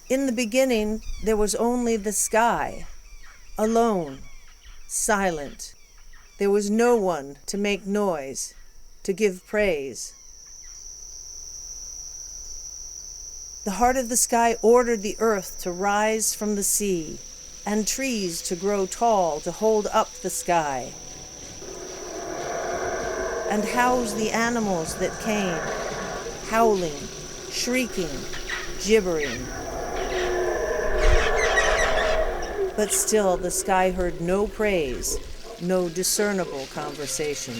In the beginning, there was only the sky, alone, silent. There was no one to make noise, to give praise. The heart of the sky ordered the earth to rise from the sea, and trees to grow tall to hold up the sky, and house the animals that came, howling, shrieking, gibbering. But still the sky heard no praise, no discernible conversation.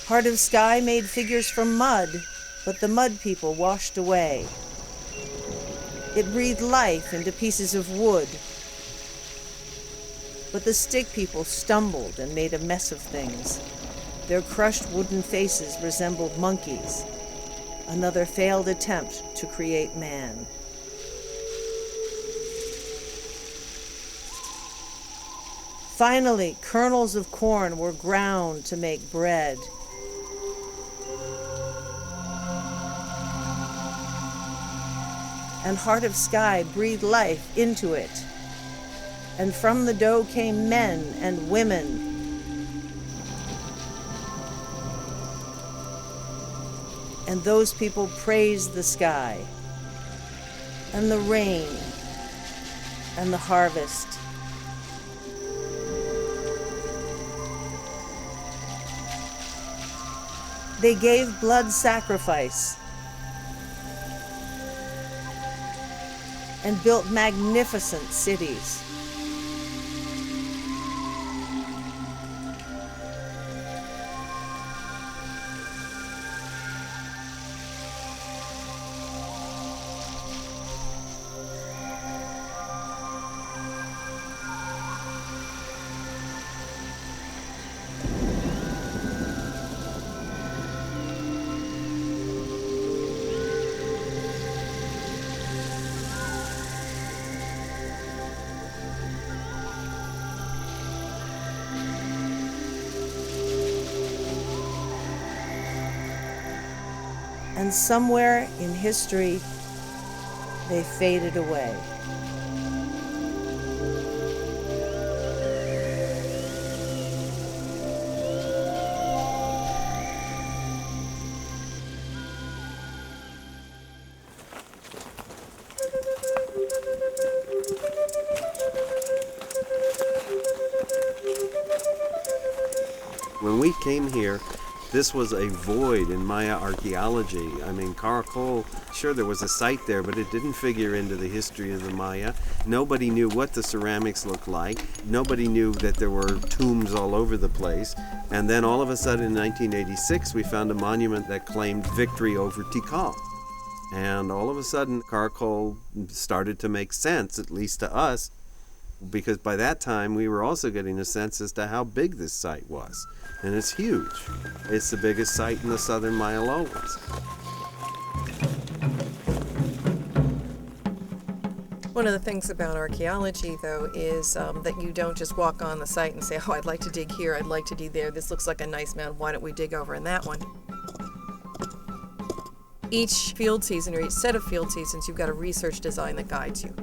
Heart of Sky made figures from mud, but the mud people washed away. It breathed life into pieces of wood, but the stick people stumbled and made a mess of things. Their crushed wooden faces resembled monkeys, another failed attempt to create man. Finally, kernels of corn were ground to make bread. And Heart of Sky breathed life into it. And from the dough came men and women. And those people praised the sky, and the rain, and the harvest. They gave blood sacrifice and built magnificent cities. And somewhere in history, they faded away. When we came here, this was a void in Maya archaeology. I mean, Caracol, sure, there was a site there, but it didn't figure into the history of the Maya. Nobody knew what the ceramics looked like. Nobody knew that there were tombs all over the place. And then all of a sudden in 1986, we found a monument that claimed victory over Tikal. And all of a sudden, Caracol started to make sense, at least to us, because by that time we were also getting a sense as to how big this site was. And it's huge. It's the biggest site in the southern Maya lowlands. One of the things about archaeology, though, is that you don't just walk on the site and say, oh, I'd like to dig here, I'd like to dig there, this looks like a nice mound, why don't we dig over in that one? Each field season, or each set of field seasons, you've got a research design that guides you.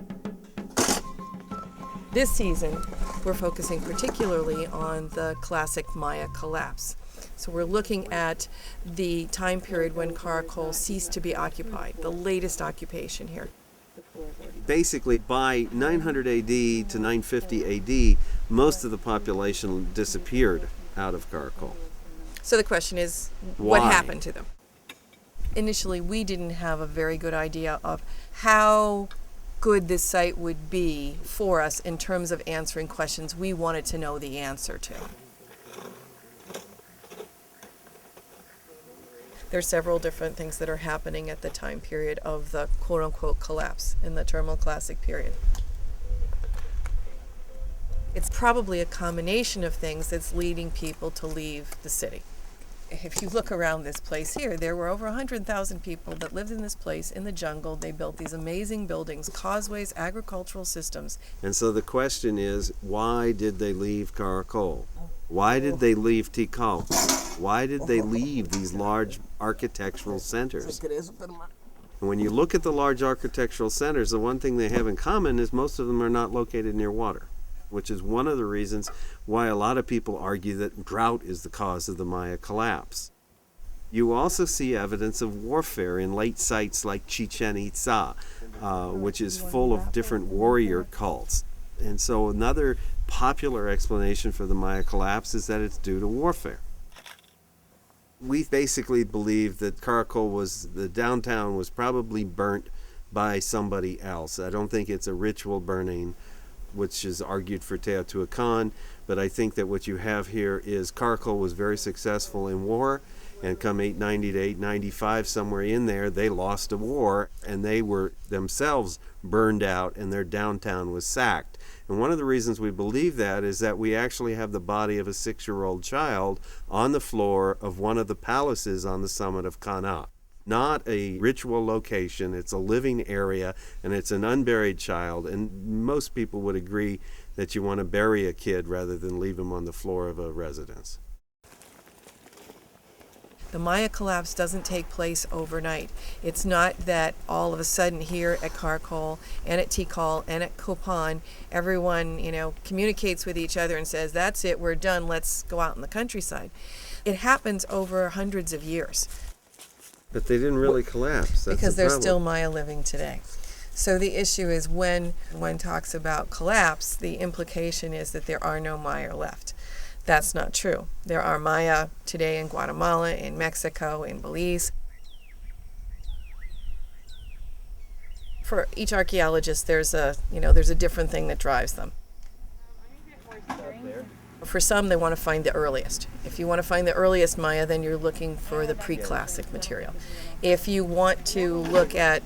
This season, we're focusing particularly on the classic Maya collapse. So we're looking at the time period when Caracol ceased to be occupied, the latest occupation here. Basically, by 900 AD to 950 AD, most of the population disappeared out of Caracol. So the question is, Why? what happened to them? Initially, we didn't have a very good idea of how good this site would be for us in terms of answering questions we wanted to know the answer to. There are several different things that are happening at the time period of the quote-unquote collapse in the Terminal Classic period. It's probably a combination of things that's leading people to leave the city. If you look around this place here, there were over 100,000 people that lived in this place in the jungle. They built these amazing buildings, causeways, agricultural systems. And so the question is, why did they leave Caracol? Why did they leave Tikal? Why did they leave these large architectural centers? And when you look at the large architectural centers, the one thing they have in common is most of them are not located near water, which is one of the reasons why a lot of people argue that drought is the cause of the Maya collapse. You also see evidence of warfare in late sites like Chichen Itza, which is full of different warrior cults. And so another popular explanation for the Maya collapse is that it's due to warfare. We basically believe that Caracol the downtown was probably burnt by somebody else. I don't think it's a ritual burning, which is argued for Teotihuacan, but I think that what you have here is Caracol was very successful in war, and come 890 to 895, somewhere in there, they lost a war, and they were themselves burned out, and their downtown was sacked. And one of the reasons we believe that is that we actually have the body of a 6-year-old child on the floor of one of the palaces on the summit of Kana. Not a ritual location, it's a living area, and it's an unburied child, and most people would agree that you want to bury a kid rather than leave him on the floor of a residence. The Maya collapse doesn't take place overnight. It's not that all of a sudden here at Caracol and at Tikal and at Copan, everyone, communicates with each other and says, that's it, we're done, let's go out in the countryside. It happens over hundreds of years. But they didn't really collapse. That's because the there's problem. still Maya living today. So the issue is when one talks about collapse, the implication is that there are no Maya left. That's not true. There are Maya today in Guatemala, in Mexico, in Belize. For each archaeologist, there's a different thing that drives them. For some, they want to find the earliest. If you want to find the earliest Maya, then you're looking for the pre-classic material. If you want to look at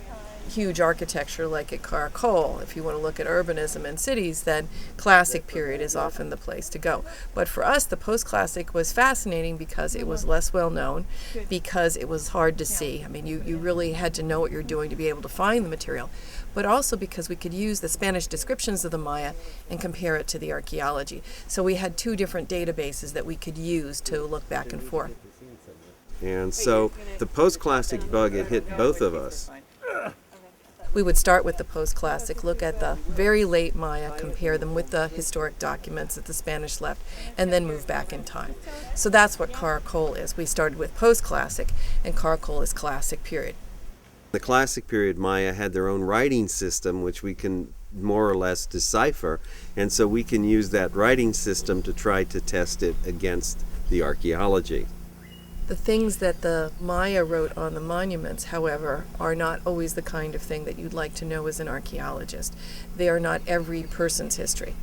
huge architecture like at Caracol, if you want to look at urbanism and cities, then classic period is often the place to go. But for us, the post-classic was fascinating because it was less well known, because it was hard to see. I mean, you really had to know what you're doing to be able to find the material, but also because we could use the Spanish descriptions of the Maya and compare it to the archaeology. So we had two different databases that we could use to look back and forth. And so the post-classic bug, it hit both of us. We would start with the post-classic, look at the very late Maya, compare them with the historic documents that the Spanish left, and then move back in time. So that's what Caracol is. We started with post-classic, and Caracol is classic period. The classic period Maya had their own writing system, which we can more or less decipher, and so we can use that writing system to try to test it against the archaeology. The things that the Maya wrote on the monuments, however, are not always the kind of thing that you'd like to know as an archaeologist. They are not every person's history.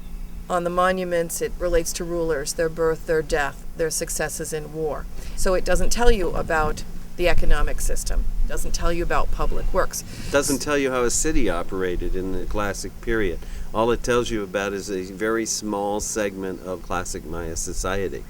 On the monuments, it relates to rulers, their birth, their death, their successes in war. So it doesn't tell you about the economic system. It doesn't tell you about public works. It doesn't tell you how a city operated in the classic period. All it tells you about is a very small segment of classic Maya society.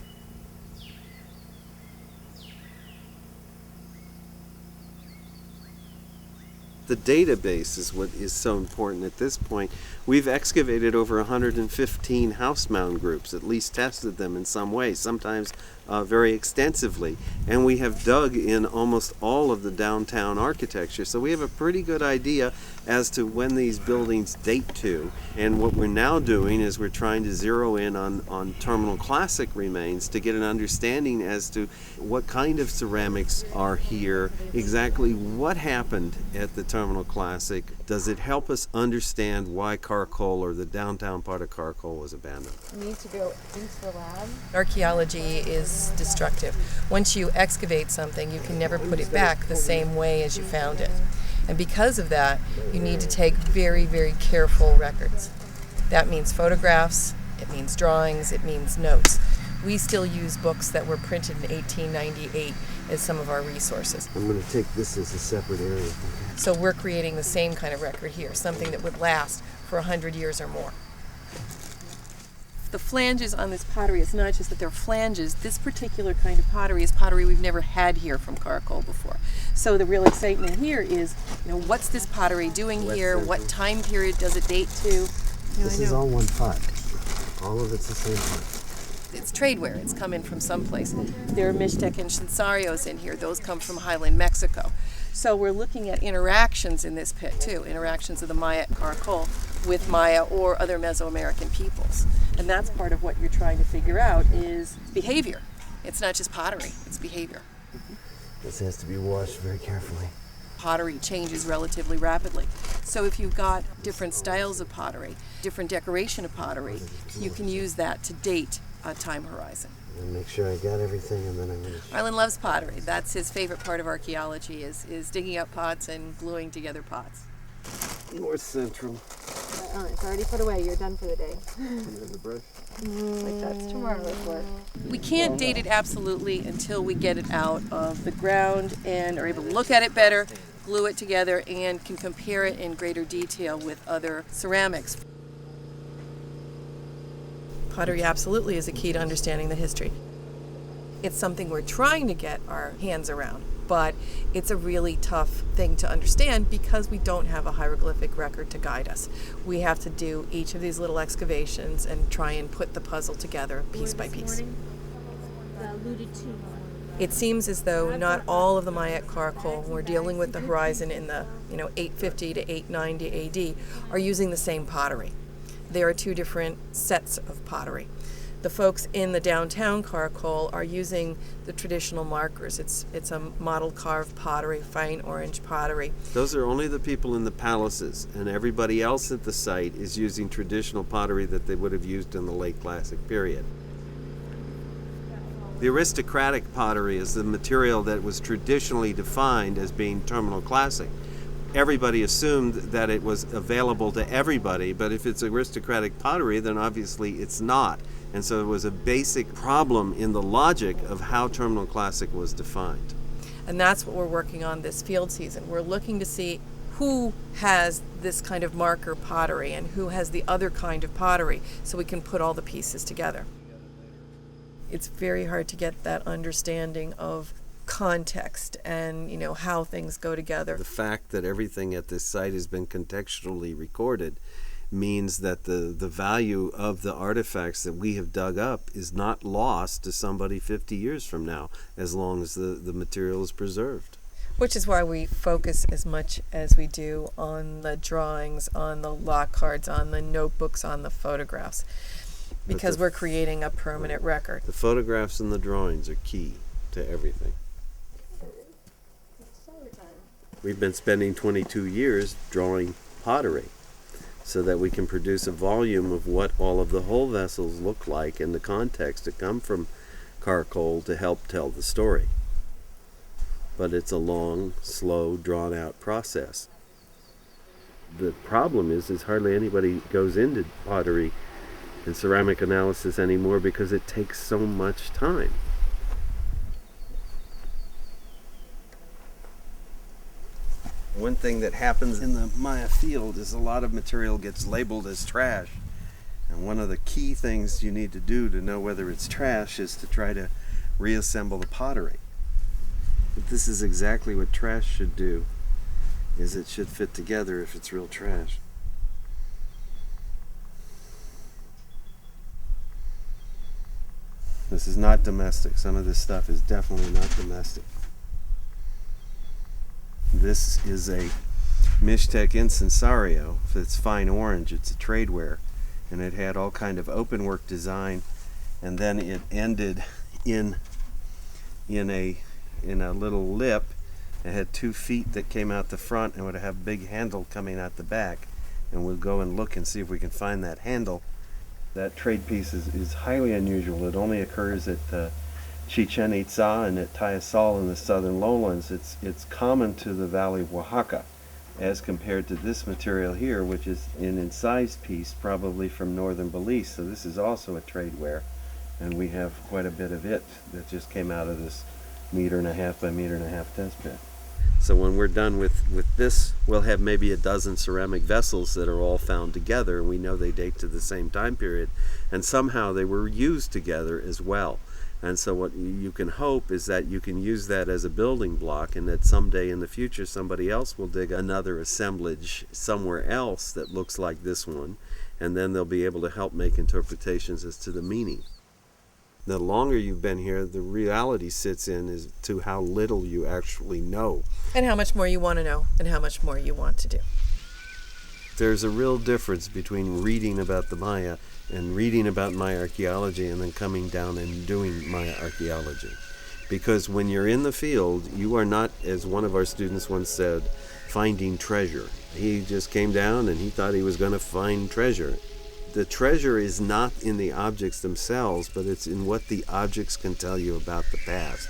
The database is what is so important at this point. We've excavated over 115 house mound groups, at least tested them in some way, sometimes very extensively. And we have dug in almost all of the downtown architecture. So we have a pretty good idea as to when these buildings date to. And what we're now doing is we're trying to zero in on Terminal Classic remains to get an understanding as to what kind of ceramics are here, exactly what happened at the Terminal Classic. Does it help us understand why Caracol, or the downtown part of Caracol, was abandoned? We need to go into the lab. Archaeology is destructive. Once you excavate something, you can never put it back the same way as you found it. And because of that, you need to take very, very careful records. That means photographs, it means drawings, it means notes. We still use books that were printed in 1898 as some of our resources. I'm going to take this as a separate area. So we're creating the same kind of record here, something that would last for 100 years or more. The flanges on this pottery, it's not just that they're flanges. This particular kind of pottery is pottery we've never had here from Caracol before. So the real excitement here is, what's this pottery doing here? What time period does it date to? This is all one pot. All of it's the same pot. It's tradeware. It's come in from someplace. There are Mixtec and Shinsarios in here. Those come from Highland, Mexico. So we're looking at interactions in this pit too, interactions of the Maya at Caracol with Maya or other Mesoamerican peoples. And that's part of what you're trying to figure out is behavior. It's not just pottery, it's behavior. This has to be washed very carefully. Pottery changes relatively rapidly. So if you've got different styles of pottery, different decoration of pottery, you can use that to date a time horizon. And make sure I got everything, and then I'm going to... Arlen loves pottery. That's his favorite part of archaeology is digging up pots and gluing together pots. North Central. It's already put away. You're done for the day. The brush. Like that's tomorrow's work. We can't date it absolutely until we get it out of the ground and are able to look at it better, glue it together, and can compare it in greater detail with other ceramics. Pottery absolutely is a key to understanding the history. It's something we're trying to get our hands around, but it's a really tough thing to understand because we don't have a hieroglyphic record to guide us. We have to do each of these little excavations and try and put the puzzle together piece by piece. It seems as though not all of the Maya at Caracol, when we're dealing with the horizon in the 850 to 890 AD, are using the same pottery. There are two different sets of pottery. The folks in the downtown Caracol are using the traditional markers. It's a model carved pottery, fine orange pottery. Those are only the people in the palaces, and everybody else at the site is using traditional pottery that they would have used in the late Classic period. The aristocratic pottery is the material that was traditionally defined as being terminal classic. Everybody assumed that it was available to everybody, but if it's aristocratic pottery, then obviously it's not. And so it was a basic problem in the logic of how terminal classic was defined. And that's what we're working on this field season. We're looking to see who has this kind of marker pottery and who has the other kind of pottery, so we can put all the pieces together. It's very hard to get that understanding of context and how things go together. The fact that everything at this site has been contextually recorded means that the value of the artifacts that we have dug up is not lost to somebody 50 years from now, as long as the material is preserved. Which is why we focus as much as we do on the drawings, on the lock cards, on the notebooks, on the photographs, because we're creating a permanent record. The photographs and the drawings are key to everything. We've been spending 22 years drawing pottery so that we can produce a volume of what all of the whole vessels look like and the context that come from Caracol to help tell the story. But it's a long, slow, drawn-out process. The problem is hardly anybody goes into pottery and ceramic analysis anymore because it takes so much time. One thing that happens in the Maya field is a lot of material gets labeled as trash. And one of the key things you need to do to know whether it's trash is to try to reassemble the pottery. But this is exactly what trash should do, is it should fit together if it's real trash. This is not domestic. Some of this stuff is definitely not domestic. This is a Mixtec incensario. It's fine orange. It's a tradeware, and it had all kind of open work design, and then it ended in a little lip. It had 2 feet that came out the front and would have a big handle coming out the back. And we'll go and look and see if we can find that handle. That trade piece is highly unusual. It only occurs at Chichen Itza and at Tayasal in the southern lowlands. It's common to the valley of Oaxaca, as compared to this material here, which is an incised piece, probably from northern Belize. So this is also a tradeware, and we have quite a bit of it that just came out of this 1.5 by 1.5 test pit. So when we're done with this, we'll have maybe a dozen ceramic vessels that are all found together, and we know they date to the same time period, and somehow they were used together as well. And so what you can hope is that you can use that as a building block, and that someday in the future somebody else will dig another assemblage somewhere else that looks like this one, and then they'll be able to help make interpretations as to the meaning. The longer you've been here, the reality sits in as to how little you actually know. And how much more you want to know and how much more you want to do. There's a real difference between reading about the Maya and reading about Maya archaeology and then coming down and doing Maya archaeology. Because when you're in the field, you are not, as one of our students once said, finding treasure. He just came down and he thought he was going to find treasure. The treasure is not in the objects themselves, but it's in what the objects can tell you about the past.